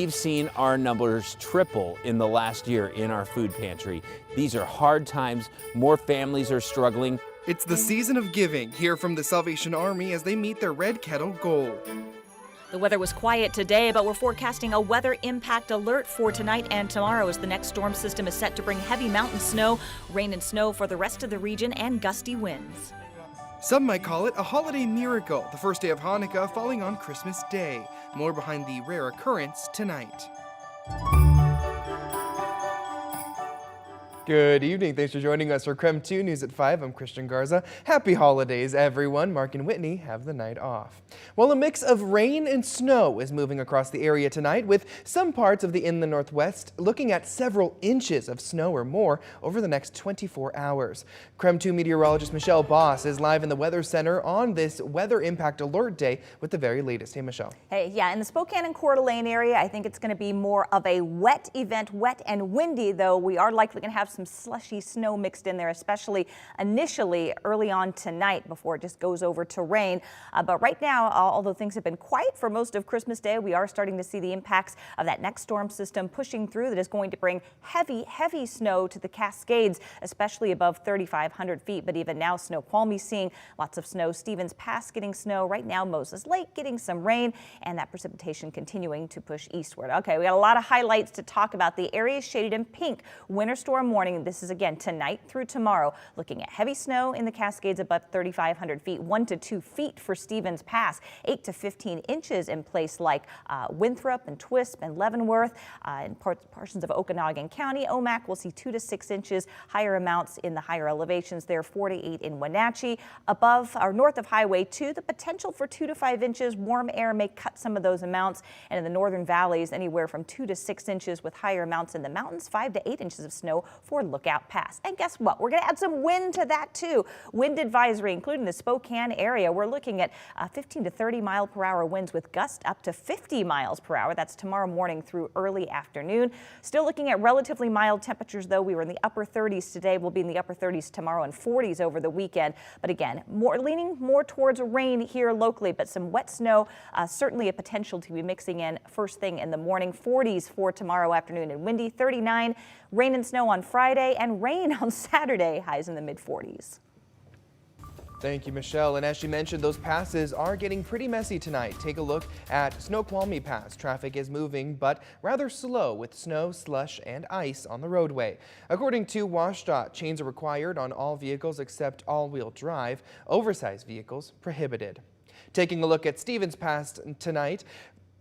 We've seen our numbers triple in the last year in our food pantry. These are hard times. More families are struggling. It's the season of giving. Hear from the Salvation Army as they meet their Red Kettle goal. The weather was quiet today, but we're forecasting a weather impact alert for tonight and tomorrow as the next storm system is set to bring heavy mountain snow, rain and snow for the rest of the region, and gusty winds. Some might call it a holiday miracle, the first day of Hanukkah falling on Christmas Day. More behind the rare occurrence tonight. Good evening. Thanks for joining us for KREM 2 News at 5. I'm Christian Garza. Happy holidays, everyone. Mark and Whitney have the night off. Well, a mix of rain and snow is moving across the area tonight, with some parts of the inland northwest looking at several inches of snow or more over the next 24 hours. KREM 2 meteorologist Michelle Boss is live in the Weather Center on this Weather Impact Alert Day with the very latest. Hey, Michelle. Hey, yeah, in the Spokane and Coeur d'Alene area, I think it's going to be more of a wet event, wet and windy, though we are likely going to have some slushy snow mixed in there, especially initially early on tonight before it just goes over to rain. But right now, although things have been quiet for most of Christmas Day, we are starting to see the impacts of that next storm system pushing through that is going to bring heavy snow to the Cascades, especially above 3,500 feet. But even now, Snoqualmie seeing lots of snow. Stevens Pass getting snow. Right now, Moses Lake getting some rain, and that precipitation continuing to push eastward. Okay, we got a lot of highlights to talk about. The areas shaded in pink, winter storm warning. This is again tonight through tomorrow, looking at heavy snow in the Cascades above 3,500 feet, 1 to 2 feet for Stevens Pass, 8 to 15 inches in place like Winthrop and Twisp and Leavenworth. In portions of Okanogan County, Omak will see 2 to 6 inches, higher amounts in the higher elevations there, 4 to 8 in Wenatchee. Above or north of Highway 2, the potential for 2 to 5 inches. Warm air may cut some of those amounts, and in the northern valleys, anywhere from 2 to 6 inches with higher amounts in the mountains, 5 to 8 inches of snow for Lookout Pass. And guess what? We're going to add some wind to that too. Wind advisory, including the Spokane area. We're looking at 15 to 30 mile per hour winds with gusts up to 50 miles per hour. That's tomorrow morning through early afternoon. Still looking at relatively mild temperatures, though. We were in the upper 30s today. We'll be in the upper 30s tomorrow and 40s over the weekend. But again, leaning more towards rain here locally, but some wet snow, certainly a potential to be mixing in first thing in the morning. 40s for tomorrow afternoon and windy. 39, rain and snow on Friday and rain on Saturday, highs in the mid-40s. Thank you, Michelle. And as she mentioned, those passes are getting pretty messy tonight. Take a look at Snoqualmie Pass. Traffic is moving, but rather slow with snow, slush, and ice on the roadway. According to WashDOT, chains are required on all vehicles except all-wheel drive. Oversized vehicles prohibited. Taking a look at Stevens Pass tonight.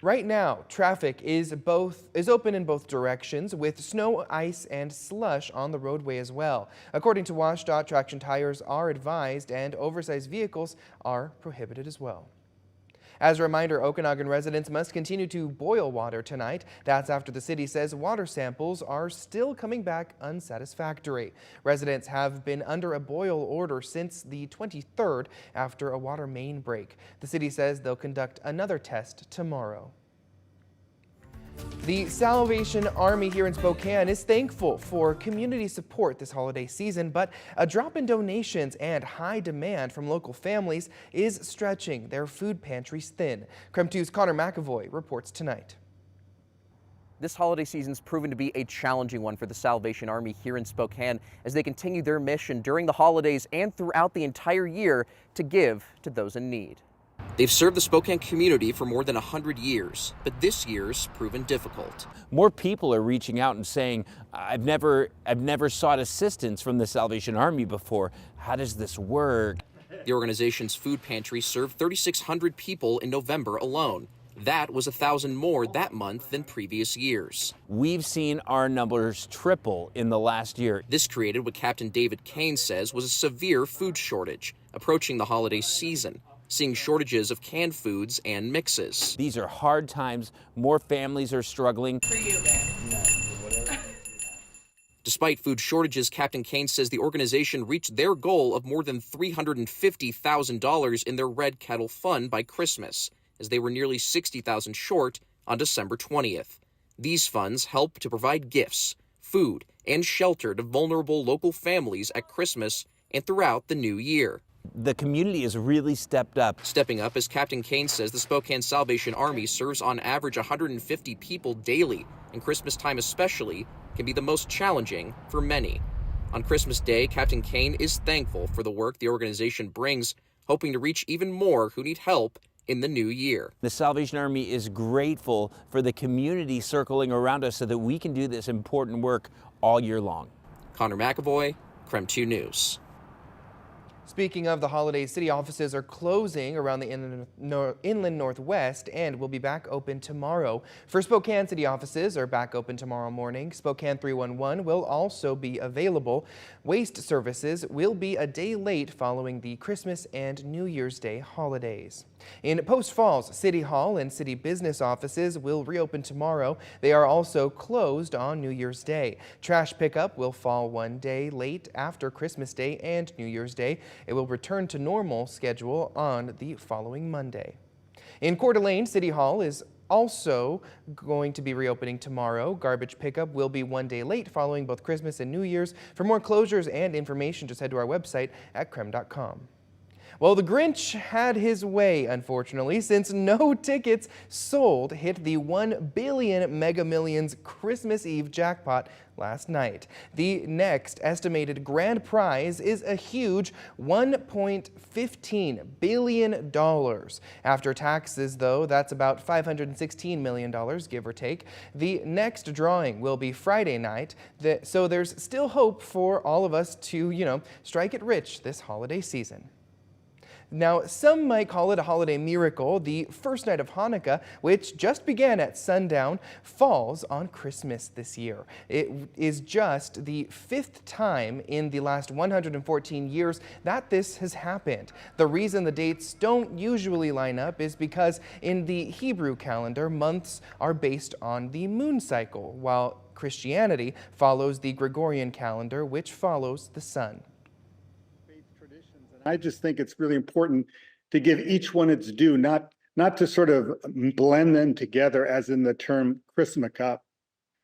Right now, traffic is open in both directions with snow, ice, and slush on the roadway as well. According to WashDOT, traction tires are advised and oversized vehicles are prohibited as well. As a reminder, Okanogan residents must continue to boil water tonight. That's after the city says water samples are still coming back unsatisfactory. Residents have been under a boil order since the 23rd after a water main break. The city says they'll conduct another test tomorrow. The Salvation Army here in Spokane is thankful for community support this holiday season, but a drop in donations and high demand from local families is stretching their food pantries thin. KREM 2's Connor McAvoy reports tonight. This holiday season's proven to be a challenging one for the Salvation Army here in Spokane as they continue their mission during the holidays and throughout the entire year to give to those in need. They've served the Spokane community for more than 100 years, but this year's proven difficult. More people are reaching out and saying, I've never sought assistance from the Salvation Army before. How does this work? The organization's food pantry served 3,600 people in November alone. That was 1,000 more that month than previous years. We've seen our numbers triple in the last year. This created what Captain David Kane says was a severe food shortage approaching the holiday season, seeing shortages of canned foods and mixes. These are hard times. More families are struggling. Despite food shortages, Captain Kane says the organization reached their goal of more than $350,000 in their Red Kettle Fund by Christmas, as they were nearly $60,000 short on December 20th. These funds help to provide gifts, food, and shelter to vulnerable local families at Christmas and throughout the new year. The community has really stepped up. Stepping up, as Captain Kane says, the Spokane Salvation Army serves on average 150 people daily, and Christmas time especially can be the most challenging for many. On Christmas Day, Captain Kane is thankful for the work the organization brings, hoping to reach even more who need help in the new year. The Salvation Army is grateful for the community circling around us so that we can do this important work all year long. Connor McAvoy, KREM 2 News. Speaking of the holidays, city offices are closing around the inland northwest and will be back open tomorrow. For Spokane, city offices are back open tomorrow morning. Spokane 311 will also be available. Waste services will be a day late following the Christmas and New Year's Day holidays. In Post Falls, City Hall and city business offices will reopen tomorrow. They are also closed on New Year's Day. Trash pickup will fall one day late after Christmas Day and New Year's Day. It will return to normal schedule on the following Monday. In Coeur d'Alene, City Hall is also going to be reopening tomorrow. Garbage pickup will be one day late following both Christmas and New Year's. For more closures and information, just head to our website at krem.com. Well, the Grinch had his way, unfortunately, since no tickets sold hit the 1 billion Mega Millions Christmas Eve jackpot last night. The next estimated grand prize is a huge $1.15 billion. After taxes, though, that's about $516 million, give or take. The next drawing will be Friday night, so there's still hope for all of us to, strike it rich this holiday season. Now, some might call it a holiday miracle. The first night of Hanukkah, which just began at sundown, falls on Christmas this year. It is just the 5th time in the last 114 years that this has happened. The reason the dates don't usually line up is because in the Hebrew calendar, months are based on the moon cycle, while Christianity follows the Gregorian calendar, which follows the sun. I just think it's really important to give each one its due, not to sort of blend them together as in the term Chrismica,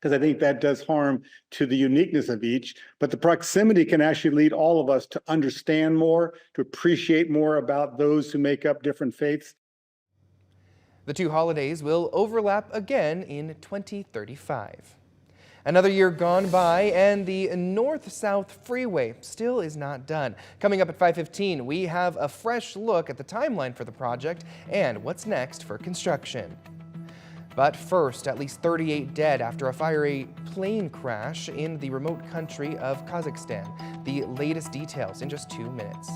because I think that does harm to the uniqueness of each. But the proximity can actually lead all of us to understand more, to appreciate more about those who make up different faiths. The two holidays will overlap again in 2035. Another year gone by, and the north-south freeway still is not done. Coming up at 5:15, we have a fresh look at the timeline for the project and what's next for construction. But first, at least 38 dead after a fiery plane crash in the remote country of Kazakhstan. The latest details in just 2 minutes.